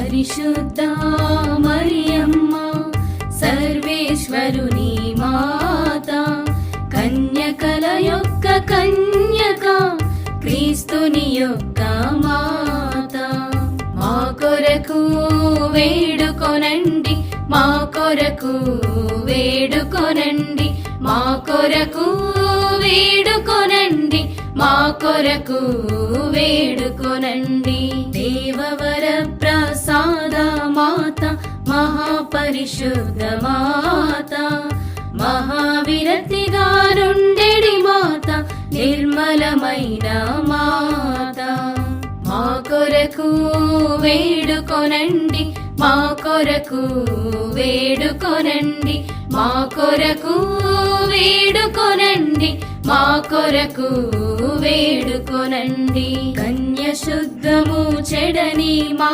పరిశుద్ధ మరియమ్మ సర్వేశ్వరుని మాత, కన్యకల యొక్క కన్యక, క్రీస్తుని యొక్క మాత. మా కొరకు వేడుకొనండి, మా కొరకు వేడుకొనండి, మా కొరకు వేడుకొనండి, మా కొరకు వేడుకొనండి. దేవవర ప్రసాద మాత, మహాపరిశుద్ధ మాత, మహావిరతిగా నుండెడి మాత, నిర్మలమైన మాత. మా కొరకు వేడుకొనండి, మా కొరకు వేడుకొనండి, మా కొరకు వేడుకొనండి, మా కొరకు వేడుకొనండి. కన్య శుద్ధము చెడని మా